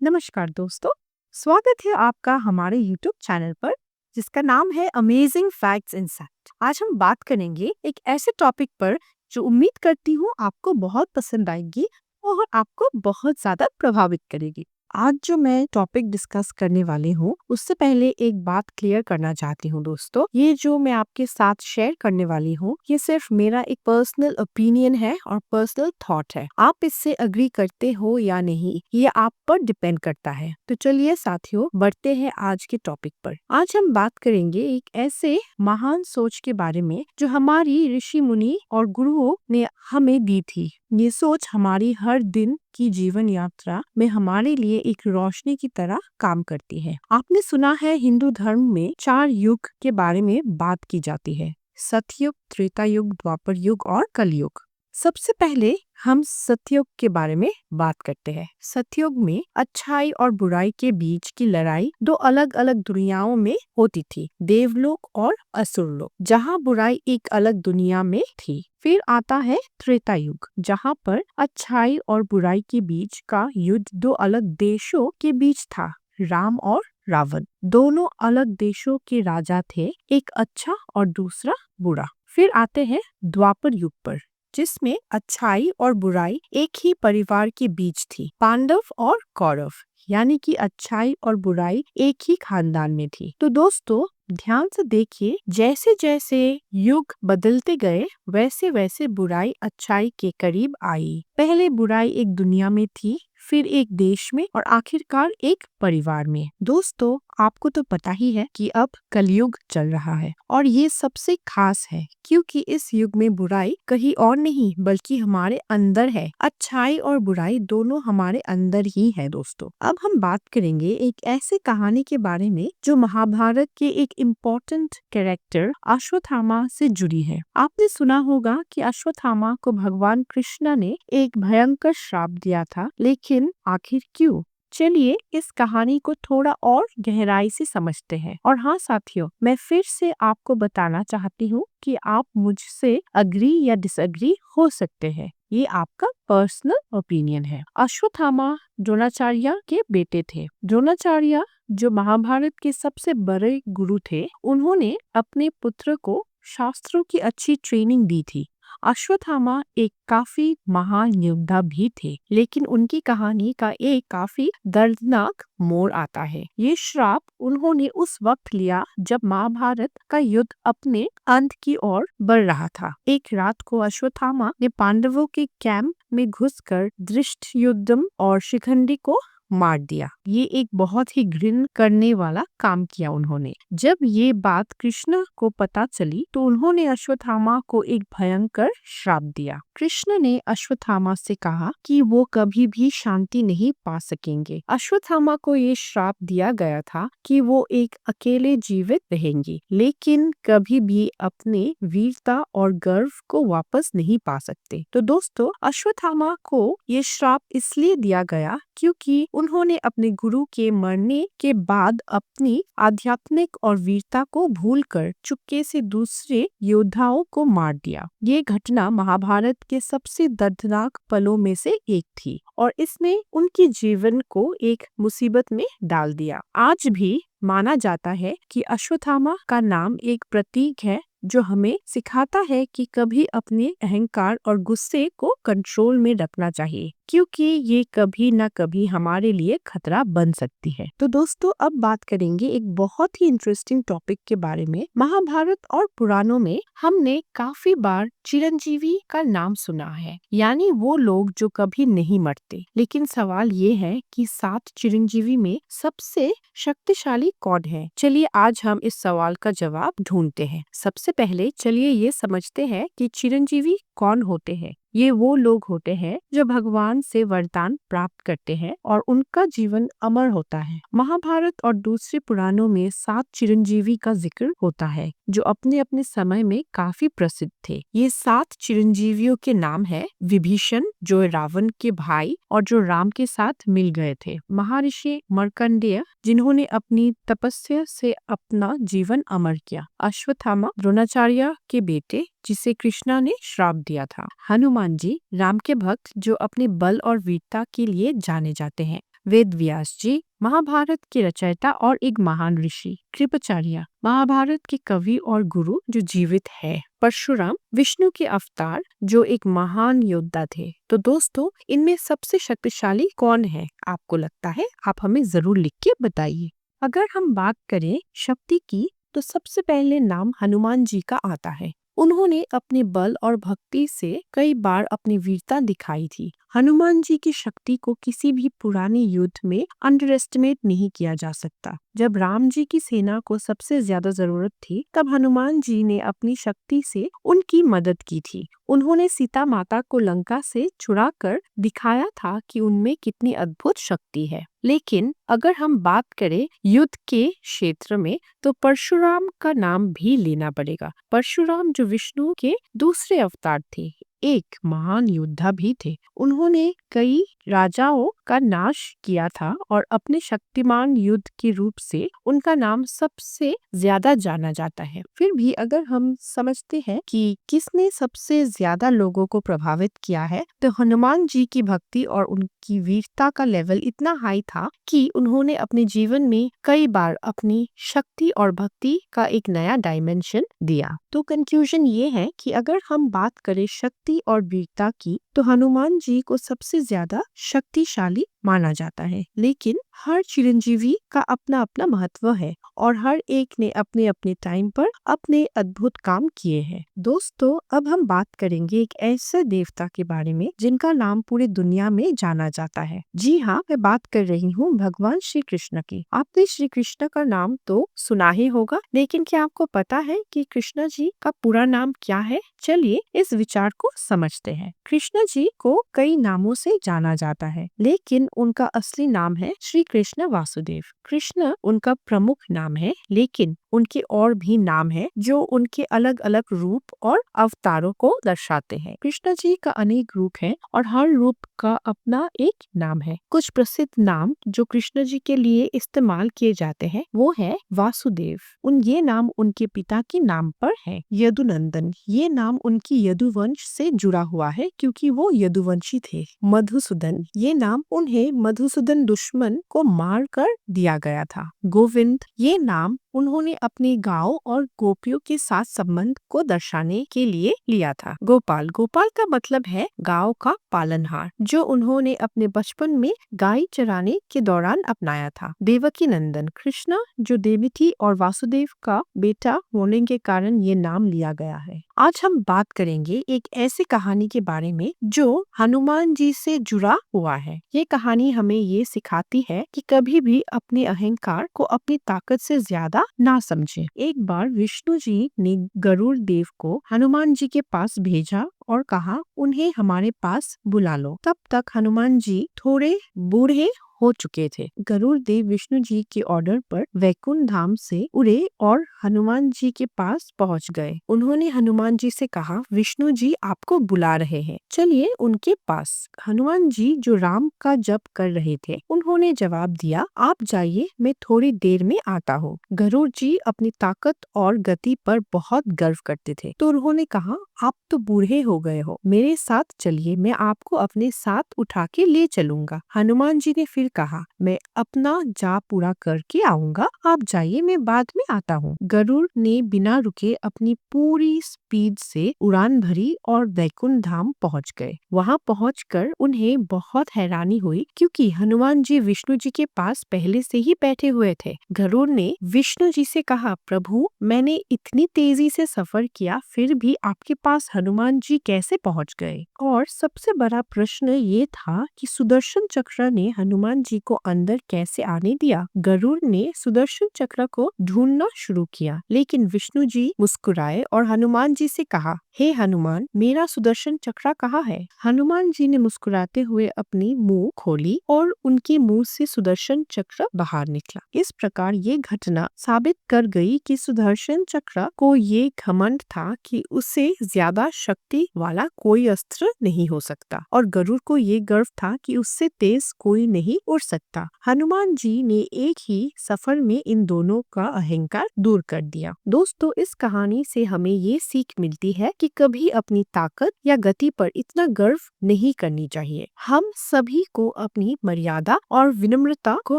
नमस्कार दोस्तों, स्वागत है आपका हमारे YouTube चैनल पर जिसका नाम है अमेजिंग फैक्ट्स इन सैट। आज हम बात करेंगे एक ऐसे टॉपिक पर जो उम्मीद करती हूँ आपको बहुत पसंद आएगी और आपको बहुत ज्यादा प्रभावित करेगी। आज जो मैं टॉपिक डिस्कस करने वाली हूँ उससे पहले एक बात क्लियर करना चाहती हूँ दोस्तों, ये जो मैं आपके साथ शेयर करने वाली हूँ ये सिर्फ मेरा एक पर्सनल ओपिनियन है और पर्सनल थॉट है। आप इससे अग्री करते हो या नहीं ये आप पर डिपेंड करता है। तो चलिए साथियों, बढ़ते हैं आज के टॉपिक पर। आज हम बात करेंगे एक ऐसे महान सोच के बारे में जो हमारी ऋषि मुनि और गुरुओं ने हमें दी थी। ये सोच हमारी हर दिन की जीवन यात्रा में हमारे लिए एक रोशनी की तरह काम करती है। आपने सुना है हिंदू धर्म में 4 युग के बारे में बात की जाती है, सतयुग, त्रेता युग, द्वापर युग और कलयुग। सबसे पहले हम सतयुग के बारे में बात करते हैं। सतयुग में अच्छाई और बुराई के बीच की लड़ाई 2 अलग अलग दुनियाओं में होती थी, देवलोक और असुरलोक, जहाँ बुराई एक अलग दुनिया में थी। फिर आता है त्रेता युग, जहाँ पर अच्छाई और बुराई के बीच का युद्ध 2 अलग देशों के बीच था, राम और रावण। दोनों अलग देशों के राजा थे, एक अच्छा और दूसरा बुरा। फिर आते हैं द्वापर युग पर, जिसमें अच्छाई और बुराई एक ही परिवार के बीच थी, पांडव और कौरव, यानी कि अच्छाई और बुराई एक ही खानदान में थी। तो दोस्तों ध्यान से देखिए, जैसे जैसे युग बदलते गए वैसे वैसे बुराई अच्छाई के करीब आई। पहले बुराई एक दुनिया में थी, फिर एक देश में और आखिरकार एक परिवार में। दोस्तों आपको तो पता ही है कि अब कलयुग चल रहा है और ये सबसे खास है क्योंकि इस युग में बुराई कहीं और नहीं बल्कि हमारे अंदर है। अच्छाई और बुराई दोनों हमारे अंदर ही है। दोस्तों अब हम बात करेंगे एक ऐसे कहानी के बारे में जो महाभारत के एक इम्पोर्टेंट कैरेक्टर अश्वत्थामा से जुड़ी है। आपने सुना होगा कि अश्वत्थामा को भगवान कृष्ण ने एक भयंकर श्राप दिया था, लेकिन आखिर क्यों? चलिए इस कहानी को थोड़ा और गहराई से समझते हैं। और हाँ साथियों, मैं फिर से आपको बताना चाहती हूँ कि आप मुझसे अग्री या डिसअग्री हो सकते हैं, ये आपका पर्सनल ओपिनियन है। अश्वत्थामा द्रोणाचार्य के बेटे थे। द्रोणाचार्य जो महाभारत के सबसे बड़े गुरु थे, उन्होंने अपने पुत्र को शास्त्रों की अच्छी ट्रेनिंग दी थी। अश्वत्थामा एक काफी महान योद्धा भी थे, लेकिन उनकी कहानी का एक काफी दर्दनाक मोड़ आता है। ये श्राप उन्होंने उस वक्त लिया जब महाभारत का युद्ध अपने अंत की ओर बढ़ रहा था। एक रात को अश्वत्थामा ने पांडवों के कैंप में घुसकर धृष्टद्युम्न और शिखंडी को मार दिया। ये एक बहुत ही घृणा करने वाला काम किया उन्होंने। जब ये बात कृष्ण को पता चली तो उन्होंने अश्वत्थामा को एक भयंकर श्राप दिया। कृष्ण ने अश्वत्थामा से कहा कि वो कभी भी शांति नहीं पा सकेंगे। अश्वत्थामा को ये श्राप दिया गया था कि वो एक अकेले जीवित रहेंगे, लेकिन कभी भी अपने वीरता और गर्व को वापस नहीं पा सकते। तो दोस्तों अश्वत्थामा को ये श्राप इसलिए दिया गया क्योंकि उन्होंने अपने गुरु के मरने के बाद अपनी आध्यात्मिक और वीरता को भूलकर चुपके से दूसरे योद्धाओं को मार दिया। ये घटना महाभारत के सबसे दर्दनाक पलों में से एक थी और इसने उनके जीवन को एक मुसीबत में डाल दिया। आज भी माना जाता है कि अश्वत्थामा का नाम एक प्रतीक है जो हमें सिखाता है कि कभी अपने अहंकार और गुस्से को कंट्रोल में रखना चाहिए, क्योंकि ये कभी न कभी हमारे लिए खतरा बन सकती है। तो दोस्तों अब बात करेंगे एक बहुत ही इंटरेस्टिंग टॉपिक के बारे में। महाभारत और पुराणों में हमने काफी बार चिरंजीवी का नाम सुना है, यानी वो लोग जो कभी नहीं मरते। लेकिन सवाल ये है कि 7 चिरंजीवी में सबसे शक्तिशाली कौन है? चलिए आज हम इस सवाल का जवाब ढूंढते हैं। सबसे पहले चलिए ये समझते हैं कि चिरंजीवी कौन होते हैं। ये वो लोग होते हैं जो भगवान से वरदान प्राप्त करते हैं और उनका जीवन अमर होता है। महाभारत और दूसरे पुराणों में 7 चिरंजीवी का जिक्र होता है जो अपने अपने समय में काफी प्रसिद्ध थे। ये 7 चिरंजीवियों के नाम है विभीषण जो रावण के भाई और जो राम के साथ मिल गए थे, महर्षि मार्कंडेय जिन्होंने अपनी तपस्या से अपना जीवन अमर किया, अश्वत्थामा द्रोणाचार्य के बेटे जिसे कृष्णा ने श्राप दिया था, हनुमान जी राम के भक्त जो अपने बल और वीरता के लिए जाने जाते हैं, वेद व्यास जी, महाभारत के रचयिता और एक महान ऋषि। कृपाचार्य, महाभारत के कवि और गुरु जो जीवित है। परशुराम, विष्णु के अवतार जो एक महान योद्धा थे। तो दोस्तों, इनमें सबसे शक्तिशाली कौन है आपको लगता है? आप हमें जरूर लिख के बताइए। अगर हम बात करें शक्ति की, तो सबसे पहले नाम हनुमान जी का आता है। उन्होंने अपने बल और भक्ति से कई बार अपनी वीरता दिखाई थी। हनुमान जी की शक्ति को किसी भी पुराने युद्ध में अंडर एस्टिमेट नहीं किया जा सकता। जब राम जी की सेना को सबसे ज्यादा जरूरत थी, तब हनुमान जी ने अपनी शक्ति से उनकी मदद की थी। उन्होंने सीता माता को लंका से छुड़ा कर दिखाया था कि उनमें कितनी अद्भुत शक्ति है। लेकिन अगर हम बात करें युद्ध के क्षेत्र में, तो परशुराम का नाम भी लेना पड़ेगा। परशुराम जो विष्णु के दूसरे अवतार थे, एक महान योद्धा भी थे। उन्होंने कई राजाओं का नाश किया था और अपने शक्तिमान युद्ध के रूप से उनका नाम सबसे ज्यादा जाना जाता है। फिर भी अगर हम समझते हैं कि किसने सबसे ज्यादा लोगों को प्रभावित किया है, तो हनुमान जी की भक्ति और उनकी वीरता का लेवल इतना हाई था कि उन्होंने अपने जीवन में कई बार अपनी शक्ति और भक्ति का एक नया डायमेंशन दिया। तो कंक्लूजन ये है कि अगर हम बात करें शक्ति और वीरता की, तो हनुमान जी को सबसे ज्यादा शक्तिशाली माना जाता है। लेकिन हर चिरंजीवी का अपना अपना महत्व है और हर एक ने अपने अपने टाइम पर अपने अद्भुत काम किए हैं। दोस्तों, अब हम बात करेंगे एक ऐसे देवता के बारे में जिनका नाम पूरी दुनिया में जाना जाता है। जी हाँ, मैं बात कर रही हूँ भगवान श्री कृष्ण की। आपने श्री कृष्ण का नाम तो सुना ही होगा, लेकिन क्या आपको पता है कि कृष्ण जी का पूरा नाम क्या है? चलिए इस विचार को समझते हैं। कृष्ण जी को कई नामों से जाना जाता है, लेकिन उनका असली नाम है श्री कृष्ण वासुदेव। कृष्ण उनका प्रमुख नाम है, लेकिन उनके और भी नाम है जो उनके अलग अलग रूप और अवतारों को दर्शाते हैं। कृष्ण जी का अनेक रूप है और हर रूप का अपना एक नाम है। कुछ प्रसिद्ध नाम जो कृष्ण जी के लिए इस्तेमाल किए जाते हैं वो है वासुदेव। ये नाम उनके पिता के नाम पर है। यदुनंदन, ये नाम उनकी यदुवंश से जुड़ा हुआ है क्योंकि वो यदुवंशी थे। मधुसूदन, ये नाम उन्हें मधुसूदन दुश्मन को मार कर दिया गया था। गोविंद, ये नाम उन्होंने अपने गांव और गोपियों के साथ संबंध को दर्शाने के लिए लिया था। गोपाल, गोपाल का मतलब है गांव का पालनहार, जो उन्होंने अपने बचपन में गाय चराने के दौरान अपनाया था। देवकी नंदन, कृष्ण जो देवकी और वासुदेव का बेटा होने के कारण ये नाम लिया गया है। आज हम बात करेंगे एक ऐसी कहानी के बारे में जो हनुमान जी से जुड़ा हुआ है। ये कहानी हमें ये सिखाती है कि कभी भी अपने अहंकार को अपनी ताकत से ज्यादा ना समझे। एक बार विष्णु जी ने गरुड़ देव को हनुमान जी के पास भेजा और कहा उन्हें हमारे पास बुला लो। तब तक हनुमान जी थोड़े बूढ़े हो चुके थे। गरुड़ देव विष्णु जी के ऑर्डर पर वैकुंठ धाम से उड़े और हनुमान जी के पास पहुंच गए। उन्होंने हनुमान जी से कहा, विष्णु जी आपको बुला रहे हैं, चलिए उनके पास। हनुमान जी जो राम का जप कर रहे थे, उन्होंने जवाब दिया, आप जाइए, मैं थोड़ी देर में आता हूँ। गरुड़ जी अपनी ताकत और गति पर बहुत गर्व करते थे, तो उन्होंने कहा, आप तो बूढ़े हो गए हो, मेरे साथ चलिए, मैं आपको अपने साथ उठा के ले चलूंगा। हनुमान जी ने फिर कहा, मैं अपना जा पूरा करके आऊंगा, आप जाइए, मैं बाद में आता हूँ। गरुड़ ने बिना रुके अपनी पूरी स्पीड से उड़ान भरी और वैकुंठ धाम पहुँच गए। वहाँ पहुँचकर उन्हें बहुत हैरानी हुई क्योंकि हनुमान जी विष्णु जी के पास पहले से ही बैठे हुए थे। गरुड़ ने विष्णु जी से कहा, प्रभु, मैंने इतनी तेजी से सफर किया, फिर भी आपके पास हनुमान जी कैसे पहुँच गए? और सबसे बड़ा प्रश्न ये था कि सुदर्शन चक्र ने हनुमान जी को अंदर कैसे आने दिया? गरुड़ ने सुदर्शन चक्र को ढूंढना शुरू किया, लेकिन विष्णु जी मुस्कुराए और हनुमान जी से कहा, हे हनुमान, मेरा सुदर्शन चक्र कहाँ है? हनुमान जी ने मुस्कुराते हुए अपनी मुंह खोली और उनके मुंह से सुदर्शन चक्र बाहर निकला। इस प्रकार ये घटना साबित कर गई कि सुदर्शन चक्र को ये घमंड था कि उससे ज्यादा शक्ति वाला कोई अस्त्र नहीं हो सकता, और गरुड़ को ये गर्व था कि उससे तेज कोई नहीं उड़ सकता। हनुमान जी ने एक ही सफर में इन दोनों का अहंकार दूर कर दिया। दोस्तों, इस कहानी से हमें ये सीख मिलती है कि कि कभी अपनी ताकत या गति पर इतना गर्व नहीं करनी चाहिए। हम सभी को अपनी मर्यादा और विनम्रता को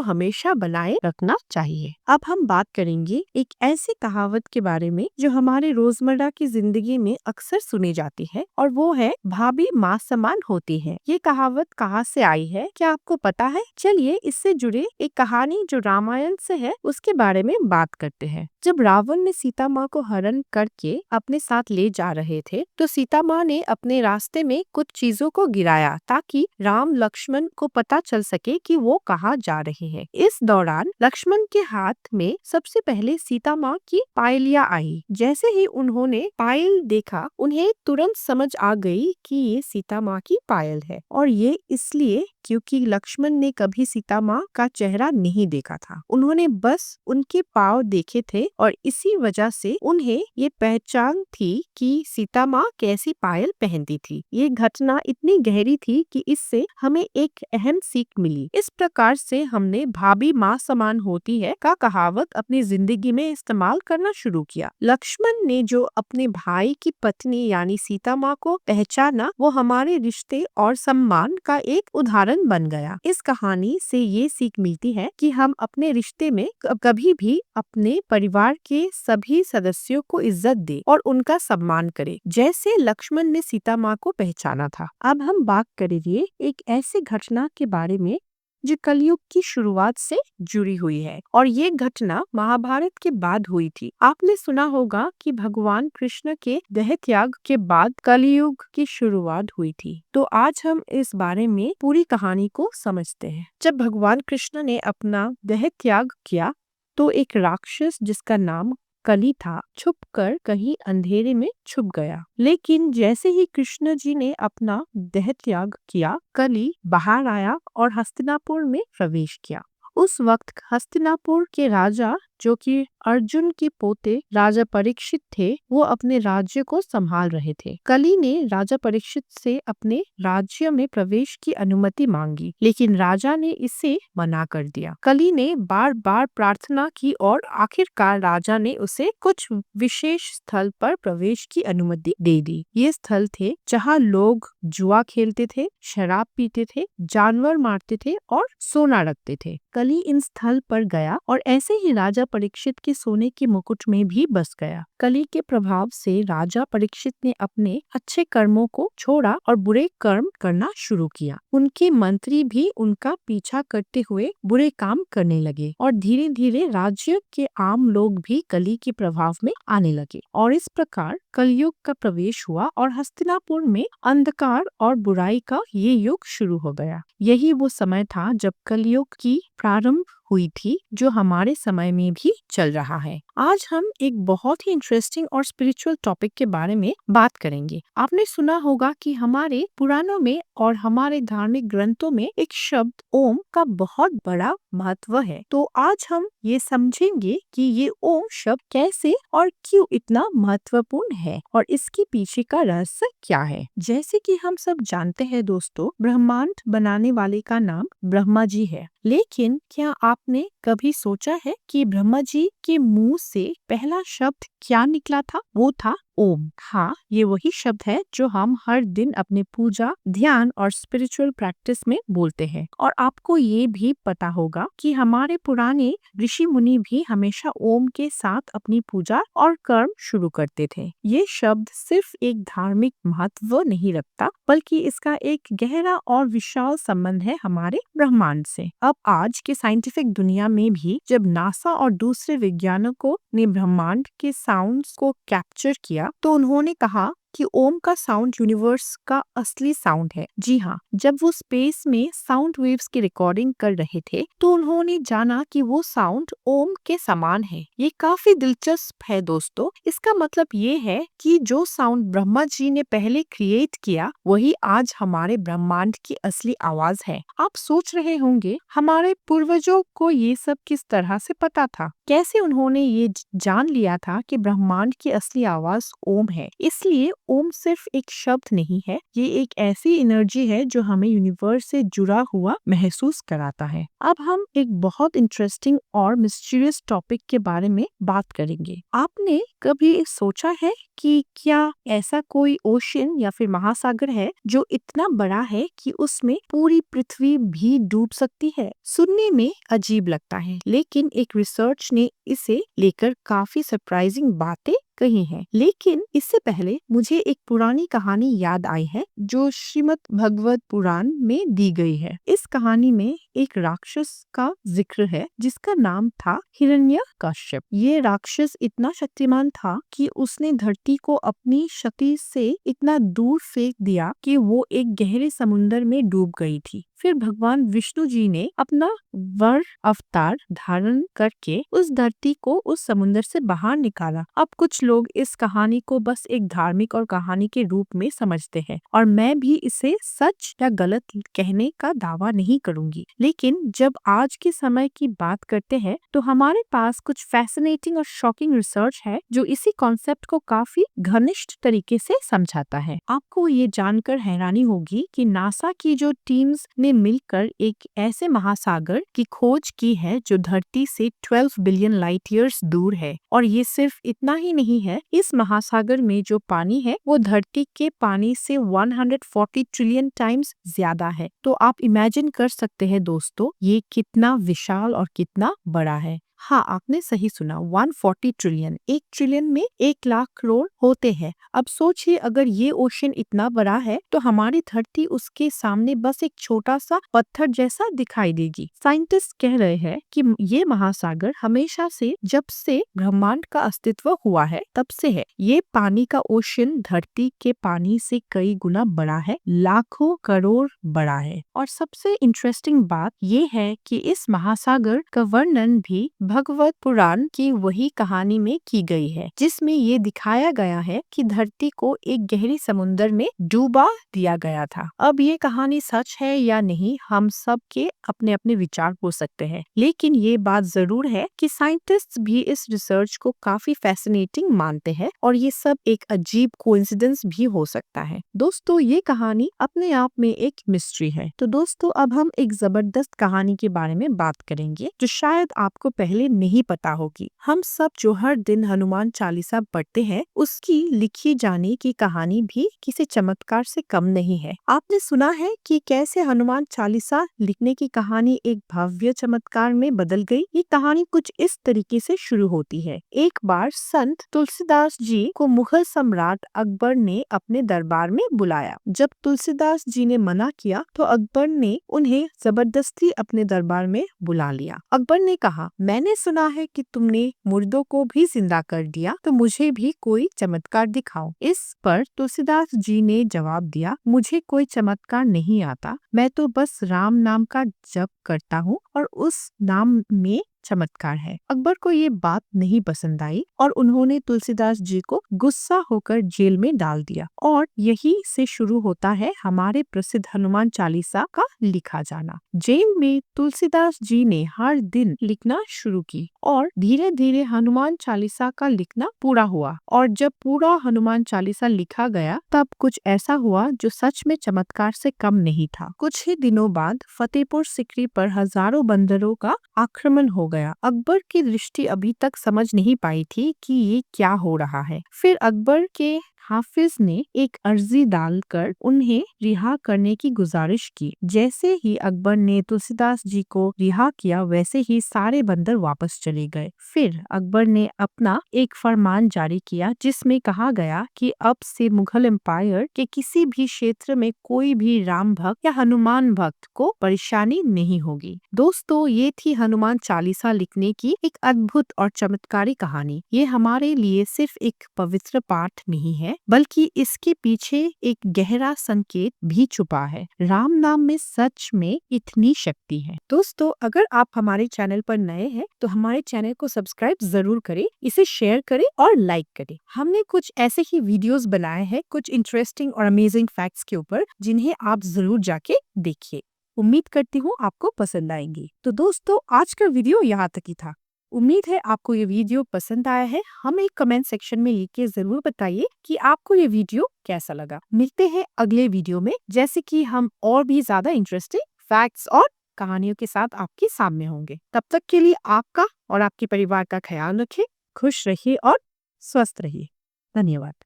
हमेशा बनाए रखना चाहिए। अब हम बात करेंगे एक ऐसी कहावत के बारे में जो हमारे रोजमर्रा की जिंदगी में अक्सर सुनी जाती है, और वो है भाभी माँ समान होती है। ये कहावत कहाँ से आई है, क्या आपको पता है? चलिए इससे जुड़े एक कहानी जो रामायण से है उसके बारे में बात करते हैं। जब रावण ने सीता माँ को हरण करके अपने साथ ले जा रहे थे, तो सीता माँ ने अपने रास्ते में कुछ चीजों को गिराया ताकि राम लक्ष्मण को पता चल सके कि वो कहाँ जा रहे हैं। इस दौरान लक्ष्मण के हाथ में सबसे पहले सीता माँ की पायलिया आई। जैसे ही उन्होंने पायल देखा, उन्हें तुरंत समझ आ गई कि ये सीता माँ की पायल है, और ये इसलिए क्योंकि लक्ष्मण ने कभी सीता माँ का चेहरा नहीं देखा था। उन्होंने बस उनके पाँव देखे थे, और इसी वजह से उन्हें ये पहचान थी कि सीता माँ कैसी पायल पहनती थी। ये घटना इतनी गहरी थी कि इससे हमें एक अहम सीख मिली। इस प्रकार से हमने भाभी माँ समान होती है का कहावत अपनी जिंदगी में इस्तेमाल करना शुरू किया। लक्ष्मण ने जो अपने भाई की पत्नी यानी सीता माँ को पहचाना, वो हमारे रिश्ते और सम्मान का एक उदाहरण बन गया। इस कहानी से ये सीख मिलती है कि हम अपने रिश्ते में कभी भी अपने परिवार के सभी सदस्यों को इज्जत दे और उनका सम्मान करे, जैसे लक्ष्मण ने सीता माँ को पहचाना था। अब हम बात करेंगे एक ऐसी घटना के बारे में जो कलयुग की शुरुआत से जुड़ी हुई है, और ये घटना महाभारत के बाद हुई थी। आपने सुना होगा कि भगवान कृष्ण के देह त्याग के बाद कलयुग की शुरुआत हुई थी। तो आज हम इस बारे में पूरी कहानी को समझते हैं। जब भगवान कृष्ण ने अपना देह त्याग किया, तो एक राक्षस जिसका नाम कली था छुपकर कहीं अंधेरे में छुप गया। लेकिन जैसे ही कृष्ण जी ने अपना देह त्याग किया, कली बाहर आया और हस्तिनापुर में प्रवेश किया। उस वक्त हस्तिनापुर के राजा, जो कि अर्जुन के पोते राजा परीक्षित थे, वो अपने राज्य को संभाल रहे थे। कली ने राजा परीक्षित से अपने राज्य में प्रवेश की अनुमति मांगी, लेकिन राजा ने इसे मना कर दिया। कली ने बार बार प्रार्थना की और आखिरकार राजा ने उसे कुछ विशेष स्थल पर प्रवेश की अनुमति दे दी। ये स्थल थे जहाँ लोग जुआ खेलते थे, शराब पीते थे, जानवर मारते थे और सोना रखते थे। कली इन स्थल पर गया और ऐसे ही राजा परीक्षित के सोने के मुकुट में भी बस गया। कली के प्रभाव से राजा परीक्षित ने अपने अच्छे कर्मों को छोड़ा और बुरे कर्म करना शुरू किया। उनके मंत्री भी उनका पीछा करते हुए बुरे काम करने लगे, और धीरे धीरे राज्य के आम लोग भी कली के प्रभाव में आने लगे, और इस प्रकार कलयुग का प्रवेश हुआ और हस्तिनापुर में अंधकार और बुराई का ये युग शुरू हो गया। यही वो समय था जब कलयुग की प्रारंभ हुई थी, जो हमारे समय में भी चल रहा है। आज हम एक बहुत ही इंटरेस्टिंग और स्पिरिचुअल टॉपिक के बारे में बात करेंगे। आपने सुना होगा कि हमारे पुराणों में और हमारे धार्मिक ग्रंथों में एक शब्द ओम का बहुत बड़ा महत्व है। तो आज हम ये समझेंगे कि ये ओम शब्द कैसे और क्यों इतना महत्वपूर्ण है, और इसके पीछे का रहस्य क्या है। जैसे कि हम सब जानते हैं दोस्तों, ब्रह्मांड बनाने वाले का नाम ब्रह्मा जी है। लेकिन क्या आपने कभी सोचा है कि ब्रह्मा जी के मुंह से पहला शब्द क्या निकला था? वो था ओम। हाँ, ये वही शब्द है जो हम हर दिन अपने पूजा, ध्यान और स्पिरिचुअल प्रैक्टिस में बोलते हैं। और आपको ये भी पता होगा कि हमारे पुराने ऋषि मुनि भी हमेशा ओम के साथ अपनी पूजा और कर्म शुरू करते थे। ये शब्द सिर्फ एक धार्मिक महत्व नहीं रखता, बल्कि इसका एक गहरा और विशाल संबंध है हमारे ब्रह्मांड से। अब आज के साइंटिफिक दुनिया में भी जब नासा और दूसरे वैज्ञानिकों ने ब्रह्मांड के साउंड्स को कैप्चर किया, तो उन्होंने कहा कि ओम का साउंड यूनिवर्स का असली साउंड है। जी हाँ, जब वो स्पेस में साउंड वेव्स की रिकॉर्डिंग कर रहे थे, तो उन्होंने जाना कि वो साउंड ओम के समान है। ये काफी दिलचस्प है दोस्तों। इसका मतलब ये है कि जो साउंड ब्रह्मा जी ने पहले क्रिएट किया, वही आज हमारे ब्रह्मांड की असली आवाज है। आप सोच रहे होंगे, हमारे पूर्वजों को ये सब किस तरह से पता था? कैसे उन्होंने ये जान लिया था कि ब्रह्मांड की असली आवाज ओम है। इसलिए ओम सिर्फ एक शब्द नहीं है, ये एक ऐसी एनर्जी है जो हमें यूनिवर्स से जुड़ा हुआ महसूस कराता है। अब हम एक बहुत इंटरेस्टिंग और मिस्टीरियस टॉपिक के बारे में बात करेंगे। आपने कभी सोचा है कि क्या ऐसा कोई ओशन या फिर महासागर है जो इतना बड़ा है कि उसमें पूरी पृथ्वी भी डूब सकती है? सुनने में अजीब लगता है, लेकिन एक रिसर्च ने इसे लेकर काफी सरप्राइजिंग बातें कही हैं। लेकिन इससे पहले मुझे एक पुरानी कहानी याद आई है जो श्रीमद् भगवत पुराण में दी गई है। इस कहानी में एक राक्षस का जिक्र है जिसका नाम था हिरण्यकश्यप। ये राक्षस इतना शक्तिमान था कि उसने धरती को अपनी शक्ति से इतना दूर फेंक दिया कि वो एक गहरे समुद्र में डूब गई थी। फिर भगवान विष्णु जी ने अपना वर अवतार धारण करके उस धरती को उस समुद्र से बाहर निकाला। अब कुछ लोग इस कहानी को बस एक धार्मिक और कहानी के रूप में समझते हैं, और मैं भी इसे सच या गलत कहने का दावा नहीं करूंगी। लेकिन जब आज के समय की बात करते हैं तो हमारे पास कुछ फैसिनेटिंग और शॉकिंग रिसर्च है जो इसी कॉन्सेप्ट को काफी घनिष्ठ तरीके से समझाता है। आपको ये जानकर हैरानी होगी कि नासा की जो टीम्स ने मिलकर एक ऐसे महासागर की खोज की है जो धरती से 12 बिलियन लाइट ईयर्स दूर है। और ये सिर्फ इतना ही नहीं है, इस महासागर में जो पानी है वो धरती के पानी से 140 ट्रिलियन टाइम्स ज्यादा है। तो आप इमेजिन कर सकते हैं दोस्तों, ये कितना विशाल और कितना बड़ा है। हाँ, आपने सही सुना, 140 ट्रिलियन। 1 ट्रिलियन में 1 लाख करोड़ होते हैं। अब सोचिए, अगर ये ओशन इतना बड़ा है तो हमारी धरती उसके सामने बस एक छोटा सा पत्थर जैसा दिखाई देगी। साइंटिस्ट कह रहे हैं कि ये महासागर हमेशा से, जब से ब्रह्मांड का अस्तित्व हुआ है तब से है। ये पानी का ओशन धरती के पानी से कई गुना बड़ा है, लाखों करोड़ बड़ा है। और सबसे इंटरेस्टिंग बात ये है कि इस महासागर का वर्णन भी भगवत पुराण की वही कहानी में की गई है, जिसमें ये दिखाया गया है कि धरती को एक गहरी समुद्र में डूबा दिया गया था। अब ये कहानी सच है या नहीं, हम सब के अपने अपने विचार हो सकते हैं, लेकिन ये बात जरूर है कि साइंटिस्ट भी इस रिसर्च को काफी फैसिनेटिंग मानते हैं, और ये सब एक अजीब कोइंसिडेंस भी हो सकता है। दोस्तों, ये कहानी अपने आप में एक मिस्ट्री है। तो दोस्तों, अब हम एक जबरदस्त कहानी के बारे में बात करेंगे जो शायद आपको पहले नहीं पता होगी। हम सब जो हर दिन हनुमान चालीसा पढ़ते हैं, उसकी लिखी जाने की कहानी भी किसी चमत्कार से कम नहीं है। आपने सुना है कि कैसे हनुमान चालीसा लिखने की कहानी एक भव्य चमत्कार में बदल गई। ये कहानी कुछ इस तरीके से शुरू होती है। एक बार संत तुलसीदास जी को मुगल सम्राट अकबर ने अपने दरबार में बुलाया। जब तुलसीदास जी ने मना किया तो अकबर ने उन्हें जबरदस्ती अपने दरबार में बुला लिया। अकबर ने कहा, मैंने सुना है कि तुमने मुर्दों को भी जिंदा कर दिया, तो मुझे भी कोई चमत्कार दिखाओ। इस पर तुलसीदास जी ने जवाब दिया, मुझे कोई चमत्कार नहीं आता, मैं तो बस राम नाम का जप करता हूँ और उस नाम में चमत्कार है। अकबर को ये बात नहीं पसंद आई और उन्होंने तुलसीदास जी को गुस्सा होकर जेल में डाल दिया। और यही से शुरू होता है हमारे प्रसिद्ध हनुमान चालीसा का लिखा जाना। जेल में तुलसीदास जी ने हर दिन लिखना शुरू की और धीरे धीरे हनुमान चालीसा का लिखना पूरा हुआ। और जब पूरा हनुमान चालीसा लिखा गया तब कुछ ऐसा हुआ जो सच में चमत्कार से कम नहीं था। कुछ ही दिनों बाद फतेहपुर सिकरी पर हजारों बंदरों का आक्रमण हो गया। अकबर की दृष्टि अभी तक समझ नहीं पाई थी कि ये क्या हो रहा है। फिर अकबर के हाफिज ने एक अर्जी डालकर उन्हें रिहा करने की गुजारिश की। जैसे ही अकबर ने तुलसीदास जी को रिहा किया, वैसे ही सारे बंदर वापस चले गए। फिर अकबर ने अपना एक फरमान जारी किया जिसमें कहा गया कि अब से मुगल एम्पायर के किसी भी क्षेत्र में कोई भी राम भक्त या हनुमान भक्त को परेशानी नहीं होगी। दोस्तों, ये थी हनुमान चालीसा लिखने की एक अद्भुत और चमत्कारी कहानी। ये हमारे लिए सिर्फ एक पवित्र पाठ नहीं है, बल्कि इसके पीछे एक गहरा संकेत भी छुपा है। राम नाम में सच में इतनी शक्ति है। दोस्तों, अगर आप हमारे चैनल पर नए हैं तो हमारे चैनल को सब्सक्राइब जरूर करें, इसे शेयर करें और लाइक करें। हमने कुछ ऐसे ही वीडियोस बनाए हैं कुछ इंटरेस्टिंग और अमेजिंग फैक्ट्स के ऊपर, जिन्हें आप जरूर जाके देखिए। उम्मीद करती हूँ आपको पसंद आएंगी। तो दोस्तों, आज का वीडियो यहाँ तक ही था। उम्मीद है आपको ये वीडियो पसंद आया है। हमें कमेंट सेक्शन में लिख के जरूर बताइए कि आपको ये वीडियो कैसा लगा। मिलते हैं अगले वीडियो में, जैसे कि हम और भी ज्यादा इंटरेस्टिंग फैक्ट्स और कहानियों के साथ आपके सामने होंगे। तब तक के लिए आपका और आपके परिवार का ख्याल रखें, खुश रहिए और स्वस्थ रहिए। धन्यवाद।